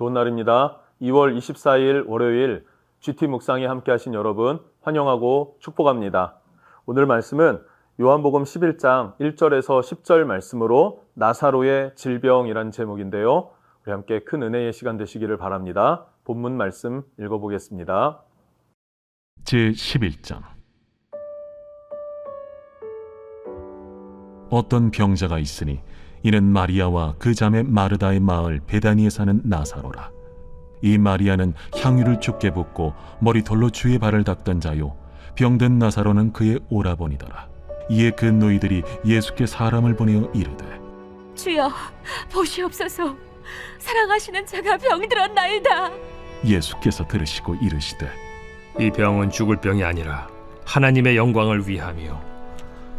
좋은 날입니다. 2월 24일 월요일 GT 묵상에 함께 하신 여러분 환영하고 축복합니다. 오늘 말씀은 요한복음 11장 1절에서 10절 말씀으로 나사로의 질병이란 제목인데요. 우리 함께 큰 은혜의 시간 되시기를 바랍니다. 본문 말씀 읽어보겠습니다. 제11장. 어떤 병자가 있으니 이는 마리아와 그 자매 마르다의 마을 베다니에 사는 나사로라. 이 마리아는 향유를 죽게 붓고 머리털로 주의 발을 닦던 자요, 병든 나사로는 그의 오라버니더라. 이에 그 너희들이 예수께 사람을 보내어 이르되, 주여, 보시옵소서. 사랑하시는 자가 병들었나이다. 예수께서 들으시고 이르시되, 이 병은 죽을 병이 아니라 하나님의 영광을 위함이요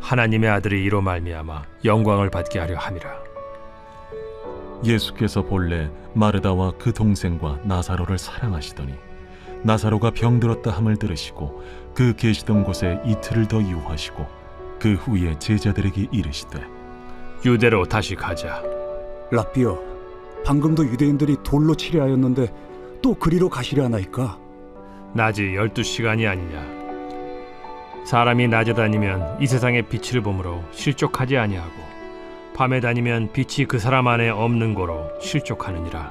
하나님의 아들이 이로 말미암아 영광을 받게 하려 함이라. 예수께서 본래 마르다와 그 동생과 나사로를 사랑하시더니 나사로가 병들었다 함을 들으시고 그 계시던 곳에 이틀을 더 유하시고 그 후에 제자들에게 이르시되, 유대로 다시 가자. 랍비여, 방금도 유대인들이 돌로 치려 하였는데 또 그리로 가시려 하나이까? 낮이 12시간이 아니냐. 사람이 낮에 다니면 이 세상의 빛을 보므로 실족하지 아니하고 밤에 다니면 빛이 그 사람 안에 없는 거로 실족하느니라.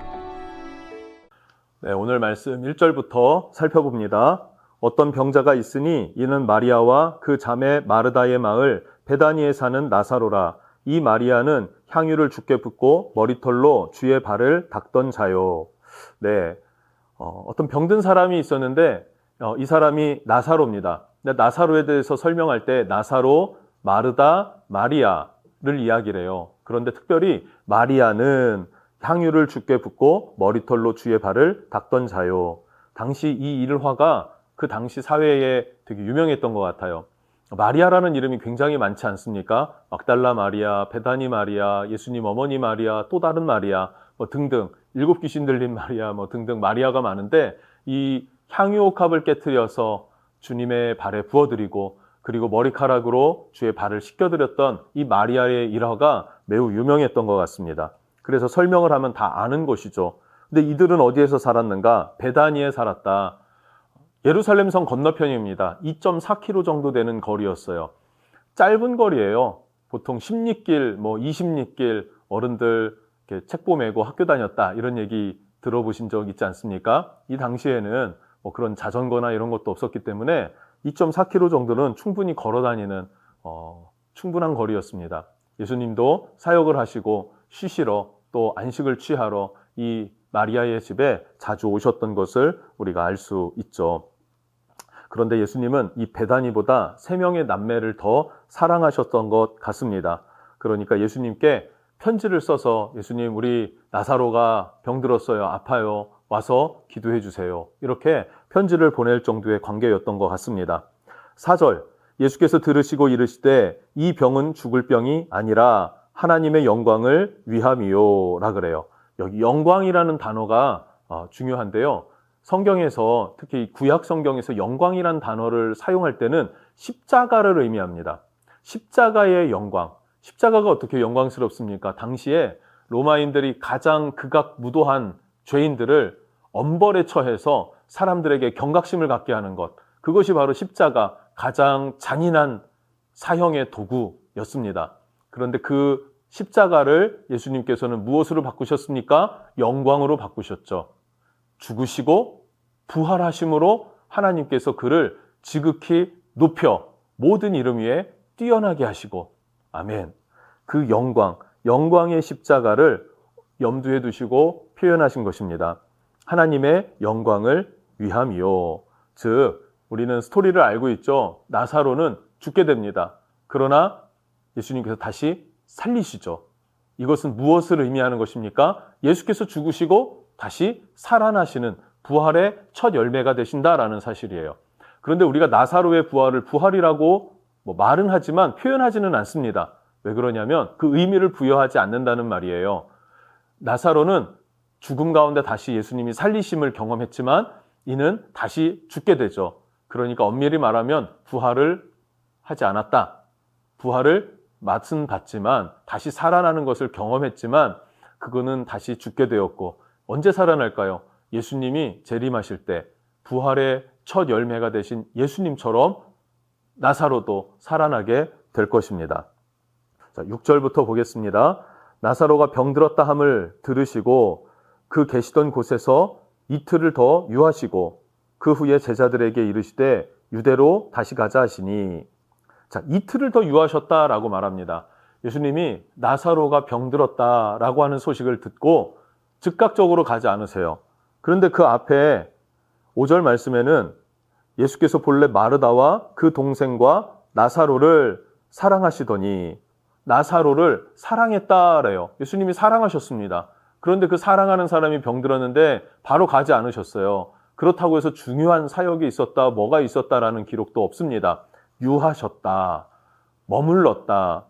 네, 오늘 말씀 1절부터 살펴봅니다. 어떤 병자가 있으니 이는 마리아와 그 자매 마르다의 마을 베다니에 사는 나사로라. 이 마리아는 향유를 죽게 붓고 머리털로 주의 발을 닦던 자요. 네, 어떤 병든 사람이 있었는데 이 사람이 나사로입니다. 나사로에 대해서 설명할 때 나사로, 마르다, 마리아를 이야기를 해요. 그런데 특별히 마리아는 향유를 죽게 붓고 머리털로 주의 발을 닦던 자요. 당시 이 일화가 그 당시 사회에 되게 유명했던 것 같아요. 마리아라는 이름이 굉장히 많지 않습니까? 막달라 마리아, 베다니 마리아, 예수님 어머니 마리아, 또 다른 마리아 등등, 7 귀신 들린 마리아 등등 마리아가 많은데, 이 향유옥합을 깨트려서 주님의 발에 부어드리고 그리고 머리카락으로 주의 발을 씻겨드렸던 이 마리아의 일화가 매우 유명했던 것 같습니다. 그래서 설명을 하면 다 아는 것이죠. 근데 이들은 어디에서 살았는가? 베다니에 살았다. 예루살렘 성 건너편입니다. 2.4km 정도 되는 거리였어요. 짧은 거리예요. 보통 10리길, 20리길, 어른들 이렇게 책보 메고 학교 다녔다 이런 얘기 들어보신 적 있지 않습니까? 이 당시에는 그런 자전거나 이런 것도 없었기 때문에 2.4km 정도는 충분히 걸어 다니는 충분한 거리였습니다. 예수님도 사역을 하시고 쉬시러 또 안식을 취하러 이 마리아의 집에 자주 오셨던 것을 우리가 알 수 있죠. 그런데 예수님은 이 베다니보다 3명의 남매를 더 사랑하셨던 것 같습니다. 그러니까 예수님께 편지를 써서, 예수님, 우리 나사로가 병들었어요, 아파요, 와서 기도해 주세요, 이렇게 편지를 보낼 정도의 관계였던 것 같습니다. 4절, 예수께서 들으시고 이르시되 이 병은 죽을 병이 아니라 하나님의 영광을 위함이요 라 그래요. 여기 영광이라는 단어가 중요한데요. 성경에서, 특히 구약 성경에서 영광이라는 단어를 사용할 때는 십자가를 의미합니다. 십자가의 영광. 십자가가 어떻게 영광스럽습니까? 당시에 로마인들이 가장 극악무도한 죄인들을 엄벌에 처해서 사람들에게 경각심을 갖게 하는 것, 그것이 바로 십자가, 가장 잔인한 사형의 도구였습니다. 그런데 그 십자가를 예수님께서는 무엇으로 바꾸셨습니까? 영광으로 바꾸셨죠. 죽으시고 부활하심으로 하나님께서 그를 지극히 높여 모든 이름 위에 뛰어나게 하시고, 아멘. 그 영광의 십자가를 염두에 두시고 표현하신 것입니다. 하나님의 영광을 위함이요. 즉, 우리는 스토리를 알고 있죠. 나사로는 죽게 됩니다. 그러나 예수님께서 다시 살리시죠. 이것은 무엇을 의미하는 것입니까? 예수께서 죽으시고 다시 살아나시는 부활의 첫 열매가 되신다라는 사실이에요. 그런데 우리가 나사로의 부활을 부활이라고 말은 하지만 표현하지는 않습니다. 왜 그러냐면 그 의미를 부여하지 않는다는 말이에요. 나사로는 죽음 가운데 다시 예수님이 살리심을 경험했지만 이는 다시 죽게 되죠. 그러니까 엄밀히 말하면 부활을 하지 않았다. 부활을 맛은 봤지만, 다시 살아나는 것을 경험했지만 그거는 다시 죽게 되었고, 언제 살아날까요? 예수님이 재림하실 때 부활의 첫 열매가 되신 예수님처럼 나사로도 살아나게 될 것입니다. 자, 6절부터 보겠습니다. 나사로가 병들었다 함을 들으시고 그 계시던 곳에서 이틀을 더 유하시고 그 후에 제자들에게 이르시되 유대로 다시 가자 하시니. 자, 이틀을 더 유하셨다라고 말합니다. 예수님이 나사로가 병들었다라고 하는 소식을 듣고 즉각적으로 가지 않으세요. 그런데 그 앞에 5절 말씀에는 예수께서 본래 마르다와 그 동생과 나사로를 사랑하시더니 나사로를 사랑했다래요. 예수님이 사랑하셨습니다. 그런데 그 사랑하는 사람이 병들었는데 바로 가지 않으셨어요. 그렇다고 해서 중요한 사역이 있었다, 뭐가 있었다라는 기록도 없습니다. 유하셨다, 머물렀다.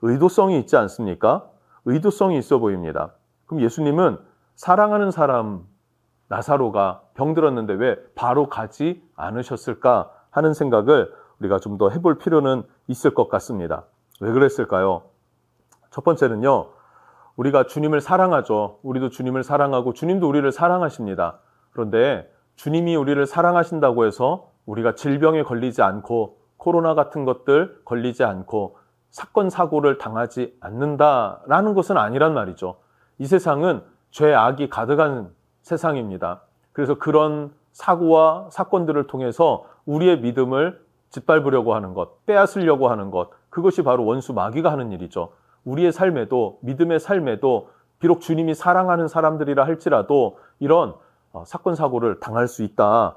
의도성이 있지 않습니까? 의도성이 있어 보입니다. 그럼 예수님은 사랑하는 사람 나사로가 병들었는데 왜 바로 가지 않으셨을까 하는 생각을 우리가 좀 더 해볼 필요는 있을 것 같습니다. 왜 그랬을까요? 첫 번째는요, 우리가 주님을 사랑하죠. 우리도 주님을 사랑하고 주님도 우리를 사랑하십니다. 그런데 주님이 우리를 사랑하신다고 해서 우리가 질병에 걸리지 않고 코로나 같은 것들 걸리지 않고 사건 사고를 당하지 않는다라는 것은 아니란 말이죠. 이 세상은 죄 악이 가득한 세상입니다. 그래서 그런 사고와 사건들을 통해서 우리의 믿음을 짓밟으려고 하는 것, 빼앗으려고 하는 것, 그것이 바로 원수 마귀가 하는 일이죠. 우리의 삶에도, 믿음의 삶에도 비록 주님이 사랑하는 사람들이라 할지라도 이런 사건 사고를 당할 수 있다.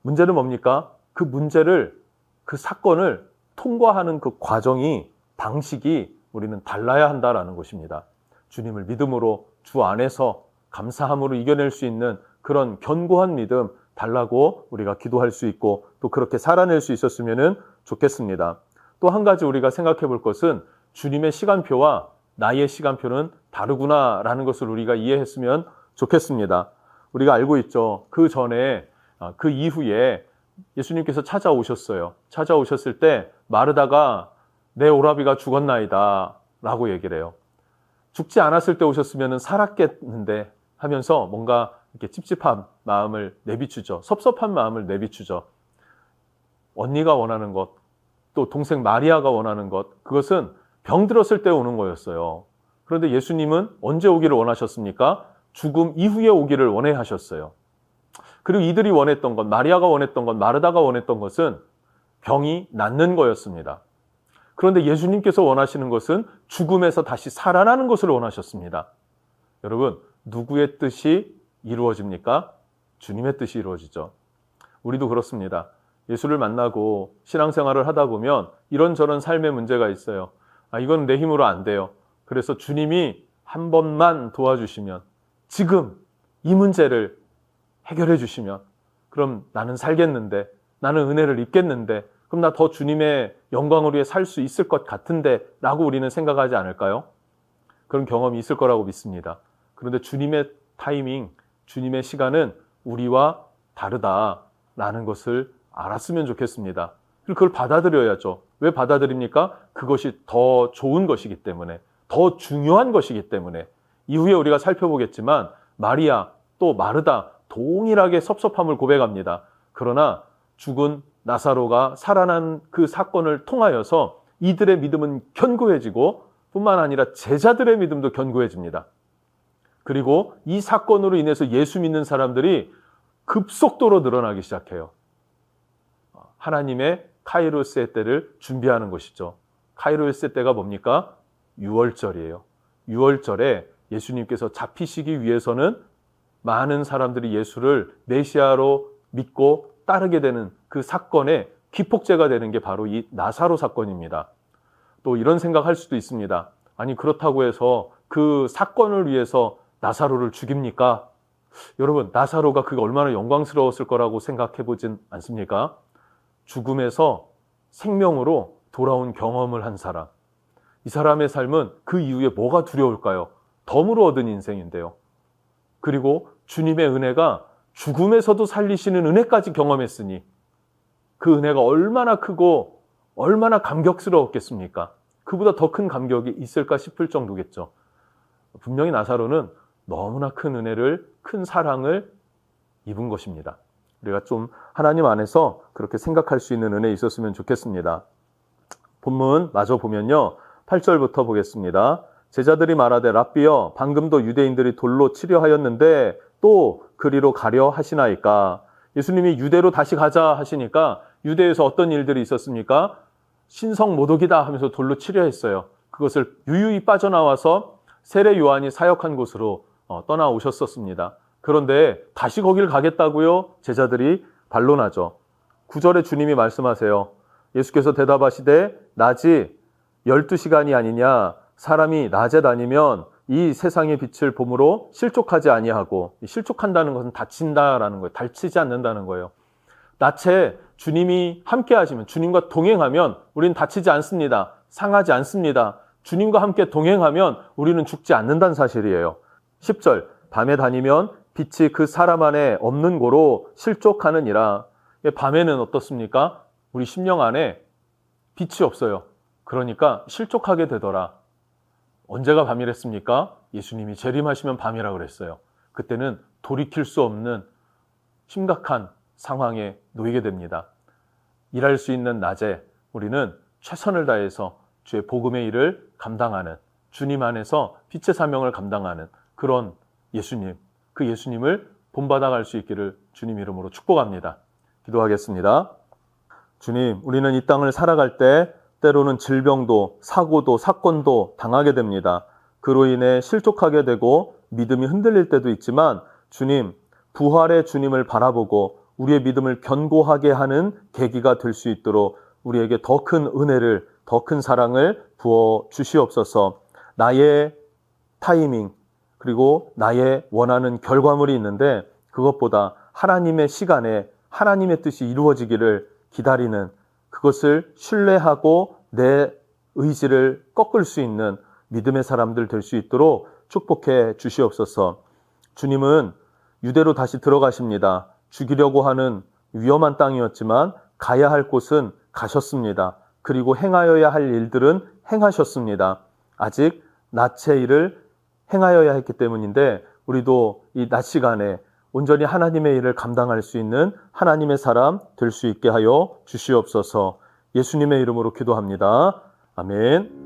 문제는 뭡니까? 그 문제를, 그 사건을 통과하는 그 과정이, 방식이 우리는 달라야 한다라는 것입니다. 주님을 믿음으로 주 안에서 감사함으로 이겨낼 수 있는 그런 견고한 믿음 달라고 우리가 기도할 수 있고 또 그렇게 살아낼 수 있었으면 좋겠습니다. 또 한 가지 우리가 생각해 볼 것은 주님의 시간표와 나의 시간표는 다르구나라는 것을 우리가 이해했으면 좋겠습니다. 우리가 알고 있죠. 그 전에, 그 이후에 예수님께서 찾아오셨어요. 찾아오셨을 때 마르다가 내 오라비가 죽었나이다 라고 얘기를 해요. 죽지 않았을 때 오셨으면 살았겠는데 하면서 뭔가 이렇게 찝찝한 마음을 내비추죠. 섭섭한 마음을 내비추죠. 언니가 원하는 것, 또 동생 마리아가 원하는 것, 그것은 병들었을 때 오는 거였어요. 그런데 예수님은 언제 오기를 원하셨습니까? 죽음 이후에 오기를 원하셨어요. 그리고 이들이 원했던 것, 마리아가 원했던 것, 마르다가 원했던 것은 병이 낫는 거였습니다. 그런데 예수님께서 원하시는 것은 죽음에서 다시 살아나는 것을 원하셨습니다. 여러분, 누구의 뜻이 이루어집니까? 주님의 뜻이 이루어지죠. 우리도 그렇습니다. 예수를 만나고 신앙생활을 하다 보면 이런저런 삶의 문제가 있어요. 이건 내 힘으로 안 돼요. 그래서 주님이 한 번만 도와주시면, 지금 이 문제를 해결해 주시면, 그럼 나는 살겠는데, 나는 은혜를 입겠는데, 그럼 나 더 주님의 영광을 위해 살 수 있을 것 같은데 라고 우리는 생각하지 않을까요? 그런 경험이 있을 거라고 믿습니다. 그런데 주님의 타이밍, 주님의 시간은 우리와 다르다라는 것을 알았으면 좋겠습니다. 그리고 그걸 받아들여야죠. 왜 받아들입니까? 그것이 더 좋은 것이기 때문에, 더 중요한 것이기 때문에. 이후에 우리가 살펴보겠지만 마리아 또 마르다 동일하게 섭섭함을 고백합니다. 그러나 죽은 나사로가 살아난 그 사건을 통하여서 이들의 믿음은 견고해지고 뿐만 아니라 제자들의 믿음도 견고해집니다. 그리고 이 사건으로 인해서 예수 믿는 사람들이 급속도로 늘어나기 시작해요. 하나님의 카이로스의 때를 준비하는 것이죠. 카이로스의 때가 뭡니까? 6월절이에요. 6월절에 예수님께서 잡히시기 위해서는 많은 사람들이 예수를 메시아로 믿고 따르게 되는 그 사건의 기폭제가 되는 게 바로 이 나사로 사건입니다. 또 이런 생각할 수도 있습니다. 아니, 그렇다고 해서 그 사건을 위해서 나사로를 죽입니까? 여러분, 나사로가 그게 얼마나 영광스러웠을 거라고 생각해 보진 않습니까? 죽음에서 생명으로 돌아온 경험을 한 사람. 이 사람의 삶은 그 이후에 뭐가 두려울까요? 덤으로 얻은 인생인데요. 그리고 주님의 은혜가 죽음에서도 살리시는 은혜까지 경험했으니 그 은혜가 얼마나 크고 얼마나 감격스러웠겠습니까? 그보다 더 큰 감격이 있을까 싶을 정도겠죠. 분명히 나사로는 너무나 큰 은혜를, 큰 사랑을 입은 것입니다. 우리가 좀 하나님 안에서 그렇게 생각할 수 있는 은혜 있었으면 좋겠습니다. 본문 마저 보면요. 8절부터 보겠습니다. 제자들이 말하되 랍비여 방금도 유대인들이 돌로 치려 하였는데 또 그리로 가려 하시나이까. 예수님이 유대로 다시 가자 하시니까 유대에서 어떤 일들이 있었습니까? 신성 모독이다 하면서 돌로 치려 했어요. 그것을 유유히 빠져나와서 세례 요한이 사역한 곳으로 떠나오셨었습니다. 그런데 다시 거길 가겠다고요? 제자들이 반론하죠. 9절에 주님이 말씀하세요. 예수께서 대답하시되 낮이 12시간이 아니냐. 사람이 낮에 다니면 이 세상의 빛을 봄으로 실족하지 아니하고, 실족한다는 것은 다친다라는 거예요. 다치지 않는다는 거예요. 낮에 주님이 함께 하시면, 주님과 동행하면 우리는 다치지 않습니다. 상하지 않습니다. 주님과 함께 동행하면 우리는 죽지 않는다는 사실이에요. 10절 밤에 다니면 빛이 그 사람 안에 없는 고로 실족하느니라. 밤에는 어떻습니까? 우리 심령 안에 빛이 없어요. 그러니까 실족하게 되더라. 언제가 밤이랬습니까? 예수님이 재림하시면 밤이라 그랬어요. 그때는 돌이킬 수 없는 심각한 상황에 놓이게 됩니다. 일할 수 있는 낮에 우리는 최선을 다해서 주의 복음의 일을 감당하는, 주님 안에서 빛의 사명을 감당하는 그런 예수님, 그 예수님을 본받아 갈 수 있기를 주님 이름으로 축복합니다. 기도하겠습니다. 주님, 우리는 이 땅을 살아갈 때 때로는 질병도 사고도 사건도 당하게 됩니다. 그로 인해 실족하게 되고 믿음이 흔들릴 때도 있지만 주님, 부활의 주님을 바라보고 우리의 믿음을 견고하게 하는 계기가 될 수 있도록 우리에게 더 큰 은혜를, 더 큰 사랑을 부어 주시옵소서. 나의 타이밍 그리고 나의 원하는 결과물이 있는데 그것보다 하나님의 시간에 하나님의 뜻이 이루어지기를 기다리는, 그것을 신뢰하고 내 의지를 꺾을 수 있는 믿음의 사람들 될 수 있도록 축복해 주시옵소서. 주님은 유대로 다시 들어가십니다. 죽이려고 하는 위험한 땅이었지만 가야 할 곳은 가셨습니다. 그리고 행하여야 할 일들은 행하셨습니다. 아직 낮의 일을 행하여야 했기 때문인데 우리도 이 낮 시간에 온전히 하나님의 일을 감당할 수 있는 하나님의 사람 될 수 있게 하여 주시옵소서. 예수님의 이름으로 기도합니다. 아멘.